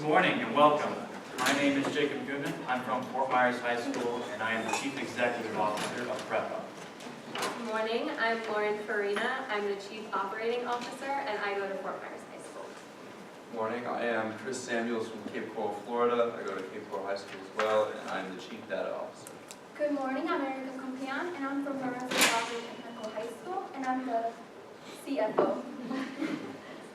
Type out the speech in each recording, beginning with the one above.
morning and welcome. My name is Jacob Goodman. I'm from Fort Myers High School and I am the Chief Executive Officer of Prep Up. Good morning, I'm Lauren Farina. I'm the Chief Operating Officer and I go to Fort Myers High School. Morning, I am Chris Samuels from Cape Coral, Florida. I go to Cape Coral High School as well, and I'm the Chief Data Officer. Good morning, I'm Erica Compian, and I'm from Lorenzo Valley Technical High School, and I'm the CFO.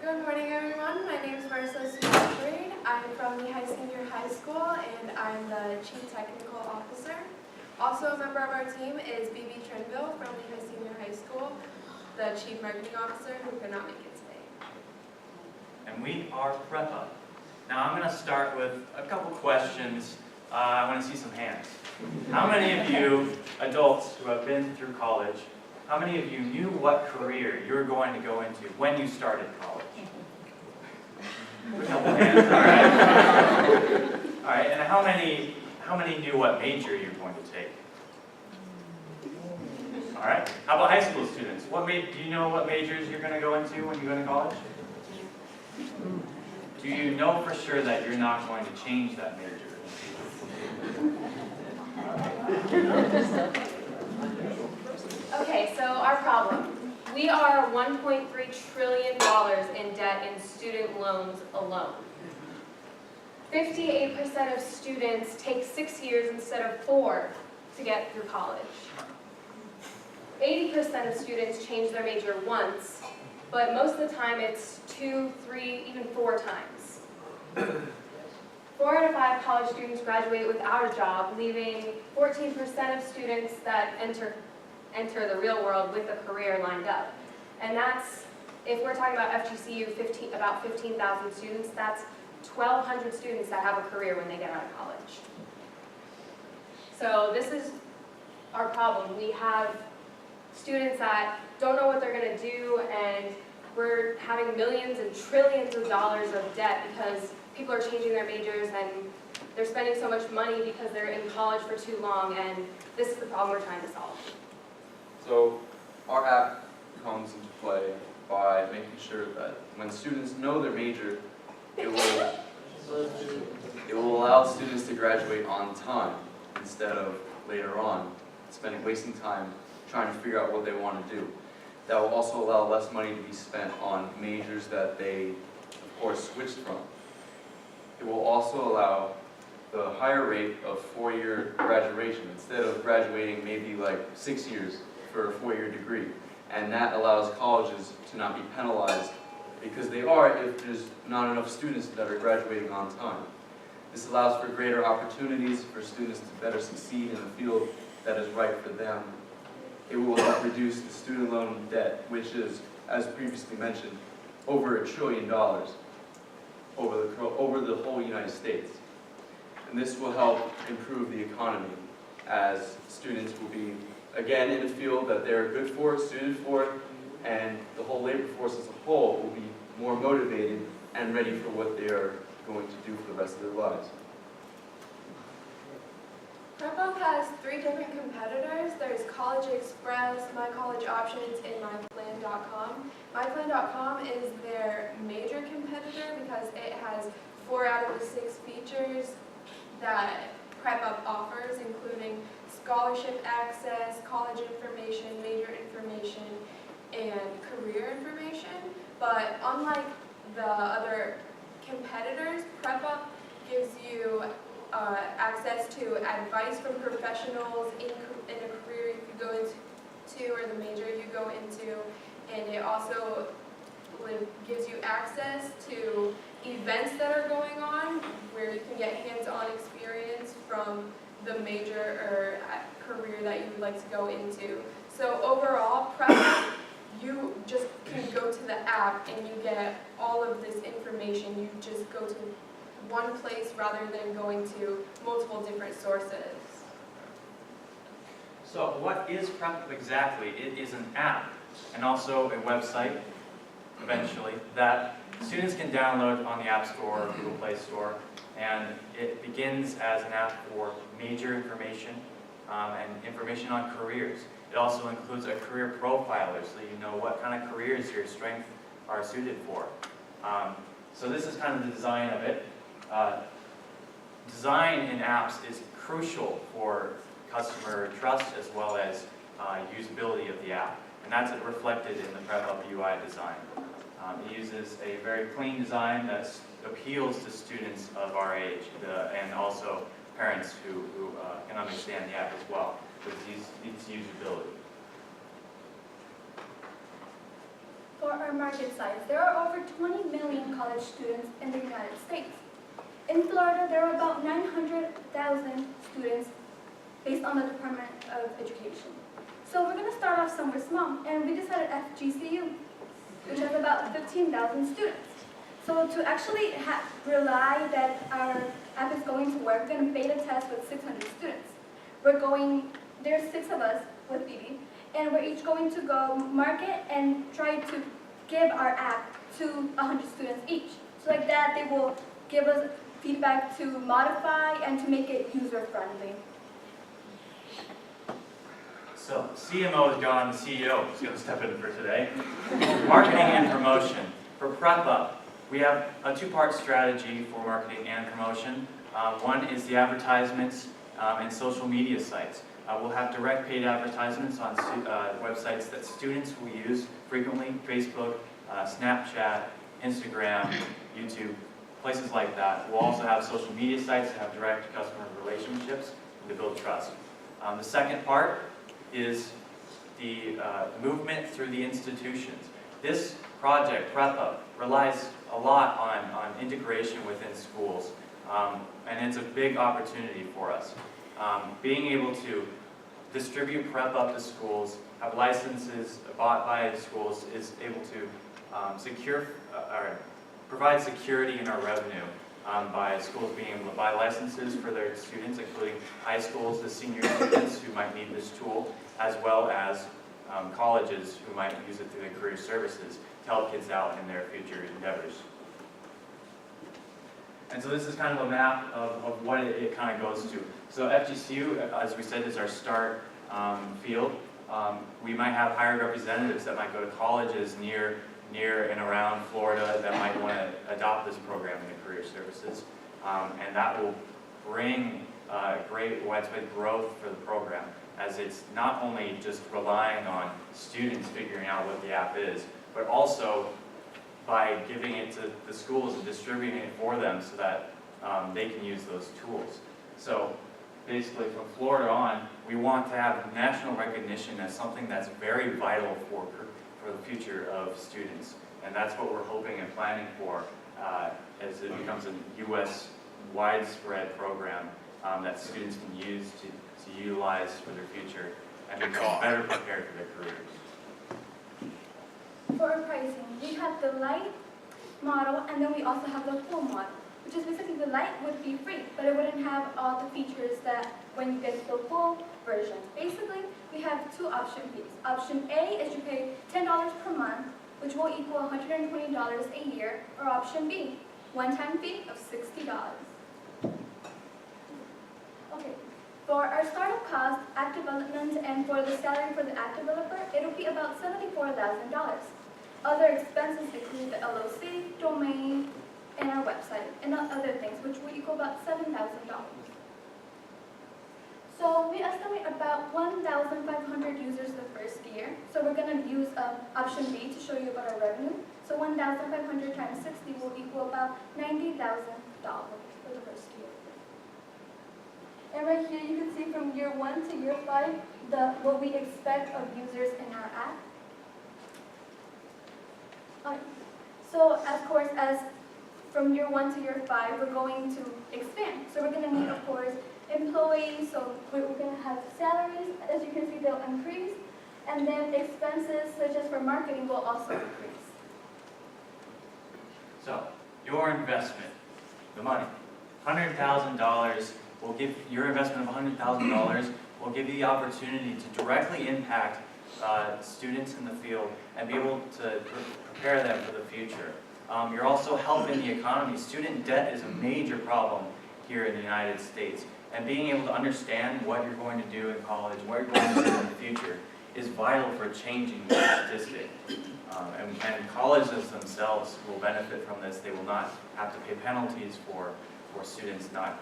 Good morning, everyone. My name is Marissa Sweet. I'm from Lehigh Senior High School, and I'm the Chief Technical Officer. Also a member of our team is BB Trinville from Lehigh Senior High School, the Chief Marketing Officer, who could not make it today. And we are Prep Up. Now I'm going to start with a couple questions. I want to see some hands. How many of you adults who have been through college, how many of you knew what career you were going to go into when you started college? A couple hands, all right. All right, and how many knew what major you're going to take? All right, how about high school students? Do you know what majors you're going to go into when you go to college? Do you know for sure that you're not going to change that major? Okay, so our problem. We are $1.3 trillion in debt in student loans alone. 58% of students take 6 years instead of 4 to get through college. 80% of students change their major once, but most of the time it's 2, 3, even 4 times. 4 out of 5 college students graduate without a job, leaving 14% of students that enter the real world with a career lined up. And that's, if we're talking about FGCU, about 15,000 students, that's 1,200 students that have a career when they get out of college. So this is our problem. We have students that don't know what they're going to do, and we're having millions and trillions of dollars of debt because people are changing their majors and they're spending so much money because they're in college for too long, and this is the problem we're trying to solve. So our app comes into play by making sure that when students know their major, it will allow students to graduate on time instead of later on wasting time trying to figure out what they want to do. That will also allow less money to be spent on majors that they, of course, switched from. It will also allow the higher rate of 4-year graduation instead of graduating maybe like 6 years for a 4-year degree. And that allows colleges to not be penalized because they are if there's not enough students that are graduating on time. This allows for greater opportunities for students to better succeed in the field that is right for them. It will help reduce the student loan debt, which is, as previously mentioned, over $1 trillion over the whole United States. And this will help improve the economy as students will be, again, in a field that they're good for, suited for, and the whole labor force as a whole will be more motivated and ready for what they are going to do for the rest of their lives. Prep Up has 3 different competitors. There's College Express, My College Options, and MyPlan.com. MyPlan.com is their major competitor because it has 4 out of the 6 features that Prep Up offers, including scholarship access, college information, major information, and career information. But unlike the other competitors, Prep Up gives you access to advice from professionals in a career you could go into or the major you go into, and it also gives you access to events that are going on where you can get hands-on experience from the major or career that you would like to go into. So overall, Prep Up, you just can go to the app and you get all of this information. You just go to one place rather than going to multiple different sources. So what is Prep Up exactly? It is an app and also a website, eventually, that students can download on the App Store or Google Play Store. And it begins as an app for major information and information on careers. It also includes a career profiler so you know what kind of careers your strengths are suited for. So this is kind of the design of it. design in apps is crucial for customer trust as well as usability of the app. And that's reflected in the Prep Up UI design. It uses a very clean design that appeals to students of our age and also parents who can understand the app as well with its usability. For our market size, there are over 20 million college students in the United States. In Florida, there are about 900,000 students based on the Department of Education. So we're going to start off somewhere small, and we decided FGCU, which has about 15,000 students. So to actually rely that our app is going to work, we're going to beta test with 600 students. There's 6 of us with BB, and we're each going to go market and try to give our app to 100 students each. So like that, they will give us feedback to modify and to make it user-friendly. So, CMO is gone, the CEO is going to step in for today. Marketing and promotion. For Prep Up, we have a 2-part strategy for marketing and promotion. One is the advertisements and social media sites. We'll have direct paid advertisements on websites that students will use frequently, Facebook, Snapchat, Instagram, YouTube, places like that. We'll also have social media sites that have direct customer relationships to build trust. The second part is the movement through the institutions. This project, Prep Up, relies a lot on integration within schools, and it's a big opportunity for us. Being able to distribute Prep Up to schools, have licenses bought by schools, is able to provide security in our revenue by schools being able to buy licenses for their students, including high schools, the senior students who might need this tool, as well as colleges who might use it through their career services to help kids out in their future endeavors. And so this is kind of a map of what it kind of goes to. So FGCU, as we said, is our start field. We might have hired representatives that might go to colleges near and around Florida that might want to adopt this program in the career services. And that will bring great widespread growth for the program, as it's not only just relying on students figuring out what the app is, but also by giving it to the schools and distributing it for them so that they can use those tools. So basically from Florida on, we want to have national recognition as something that's very vital for the future of students. And that's what we're hoping and planning for as it becomes a U.S. widespread program that students can use to utilize for their future and become better prepared for their careers. For our pricing, we have the light model, and then we also have the full model, which is basically the light would be free, but it wouldn't have all the features that when you get the full version. Basically, we have 2 option fees. Option A is you pay $10 per month, which will equal $120 a year, or option B, one-time fee of $60. Okay, for our startup cost, app development, and for the salary for the app developer, it will be about $74,000. Other expenses include the LLC, domain, and our website, and other things, which will equal about $7,000. So we estimate about 1,500 users the first year. So we're going to use option B to show you about our revenue. So 1,500 times 60 will equal about $90,000 for the first year. And right here you can see from year 1 to year 5 what we expect of users in our app. So of course, as from year 1 to year 5, we're going to expand. So we're going to need, of course, employees. So we're going to have salaries. As you can see, they'll increase. And then expenses, such as for marketing, will also increase. So, your investment, the money, $100,000 will give, your investment of $100,000 will give you the opportunity to directly impact students in the field and be able to prepare them for the future. You're also helping the economy. Student debt is a major problem here in the United States. And being able to understand what you're going to do in college, what you're going to do in the future, is vital for changing the statistic. And colleges themselves will benefit from this. They will not have to pay penalties for for students not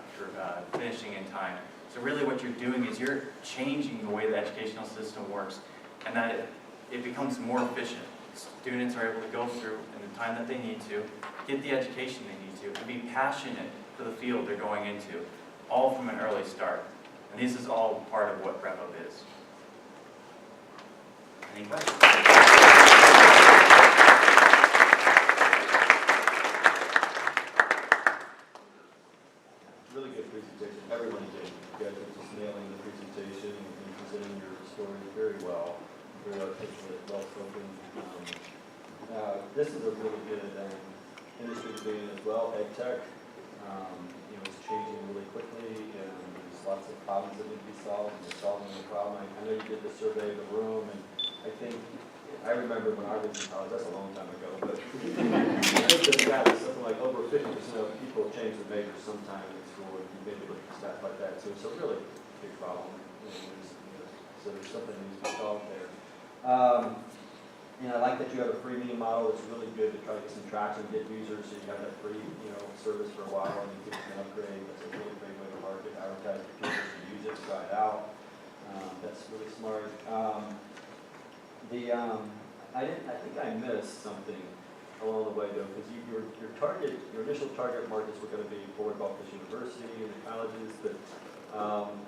finishing in time. So really what you're doing is you're changing the way the educational system works, and that it becomes more efficient. Students are able to go through in the time that they need to, get the education they need to, and be passionate for the field they're going into, all from an early start. And this is all part of what Prep Up is. Any questions? Really good presentation. Everyone did. You guys were just nailing the presentation and presenting your story very well. Very articulate, well spoken. This is a really good industry to be in as well. Ed tech, it's changing really quickly, and there's lots of problems that need to be solved. And you're solving the problem. I know you did the survey of the room, and I remember when I was in college. That's a long time ago, but I think the stat is something like over 50% of people change their major sometime in school, and you maybe look at stats like that. So it's a really big problem. So there's something that needs to be solved there. I like that you have a freemium model. It's really good to try to get some traction, get users, so you have that free, service for a while, and you get an upgrade. That's a really great way to market, advertise to people to use it, try it out. That's really smart. I think I missed something along the way though, because your initial target markets were going to be Fort Buckley University and the colleges, but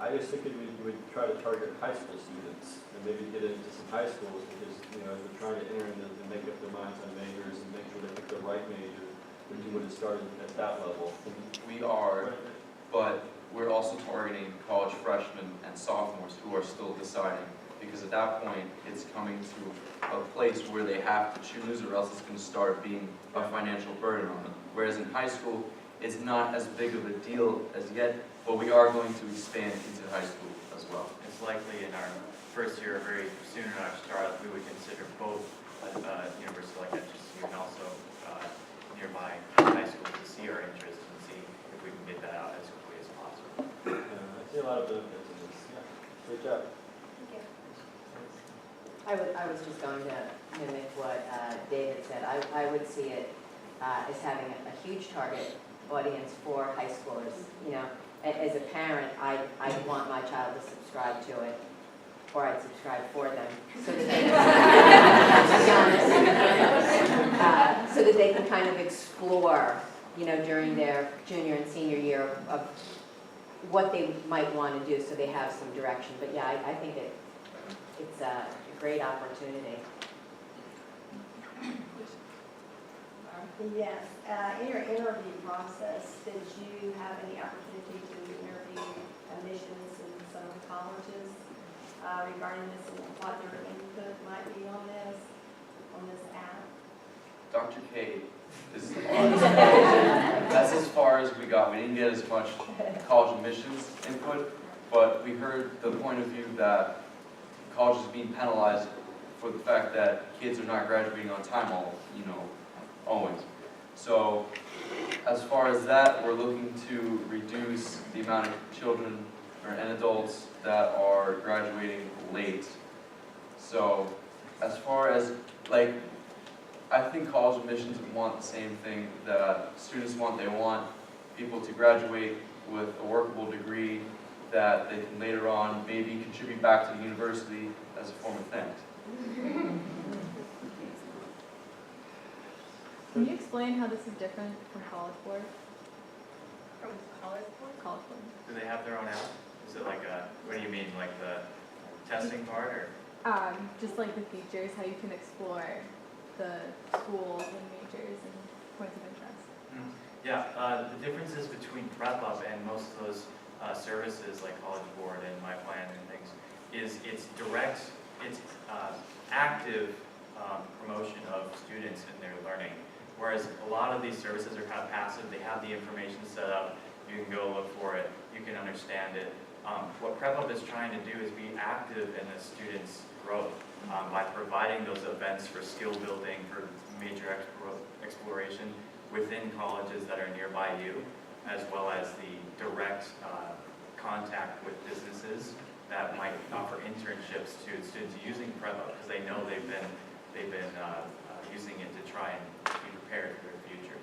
I just think you would try to target high school students and maybe get into some high schools because as they're trying to enter into and make up their minds on majors and make sure they pick the right major, that you would have started at that level. We are, but we're also targeting college freshmen and sophomores who are still deciding, because at that point it's coming to a place where they have to choose, or else it's going to start being a financial burden on them. Whereas in high school, it's not as big of a deal as yet, but we are going to expand into high school as well. It's likely in our first year, or very soon in our startup, we would consider both a university like FGCU and also nearby high schools to see our interest and see if we can get that out as quickly as possible. I see a lot of benefits in this. Yeah, great job. I was just going to mimic what David said. I would see it as having a huge target audience for high schoolers. As a parent, I'd want my child to subscribe to it, or I'd subscribe for them, so that they so that they can kind of explore, during their junior and senior year of what they might want to do, so they have some direction. But yeah, I think it's a great opportunity. Yes. In your interview process, did you have any opportunity to interview admissions in some colleges regarding this and what their input might be on this app? Dr. K that's as far as we got. We didn't get as much college admissions input, but we heard the point of view that college is being penalized for the fact that kids are not graduating on time always. So as far as that, we're looking to reduce the amount of children and adults that are graduating late. So as far as, I think college admissions want the same thing that students want. They want people to graduate with a workable degree that they can later on maybe contribute back to the university as a form of thanks. Can you explain how this is different from College Board? From college board? College Board. Do they have their own app? Is it like what do you mean, like the testing part, or? Just like the features, how you can explore the schools and majors and points of interest. Yeah, the differences between Prep Up and most of those services like College Board and My Plan and things is it's direct, it's active promotion of students and their learning. Whereas a lot of these services are kind of passive. They have the information set up. You can go look for it. You can understand it. What Prep Up is trying to do is be active in a student's growth by providing those events for skill building, for major exploration within colleges that are nearby you, as well as the direct contact with businesses that might offer internships to students using Prep Up because they know they've been using it to try and be prepared for their future.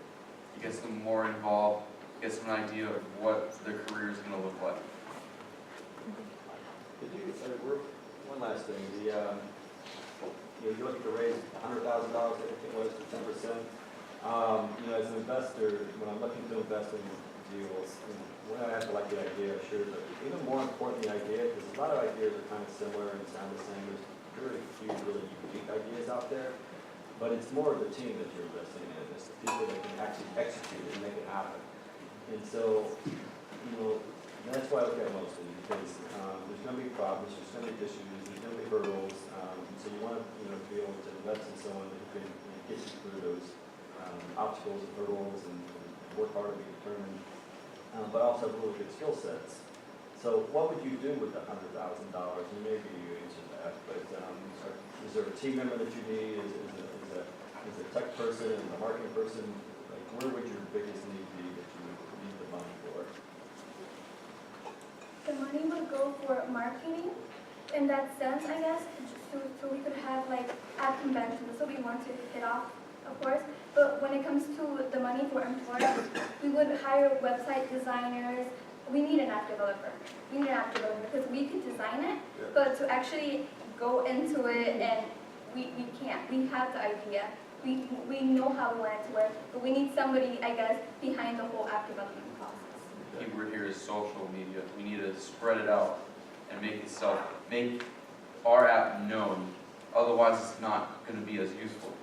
It gets them more involved get some idea of what their career is going to look like. Could you, one last thing, you're looking to raise $100,000, I think it was, to 10%. As an investor, when I'm looking to invest in deals, when I have to like the idea, sure, but even more important the idea, because a lot of ideas are kind of similar and sound the same. There's very few really unique ideas out there, but it's more of the team that you're investing in. It's the people that can actually execute it and make it happen. And so, that's why I look at it mostly, because there's going to be problems, there's going to be issues, there's going to be hurdles. So you want to, be able to invest in someone who can get you through those obstacles and hurdles and work hard to be determined, but also have really good skill sets. So what would you do with the $100,000? And maybe you answered that, but is there a team member that you need? Is a tech person, a marketing person? Like, where would your biggest need be that you would need the money for? The money would go for marketing in that sense, I guess, so we could have like at conventions, so we want to hit off, of course. But when it comes to the money for employers, we would hire website designers. We need an app developer. We need an app developer because we could design it, but to actually go into it and we can't. We have the idea. We know how we want it to work, but we need somebody, I guess, behind the whole app development process. The key word here is social media. We need to spread it out and make our app known. Otherwise, it's not going to be as useful.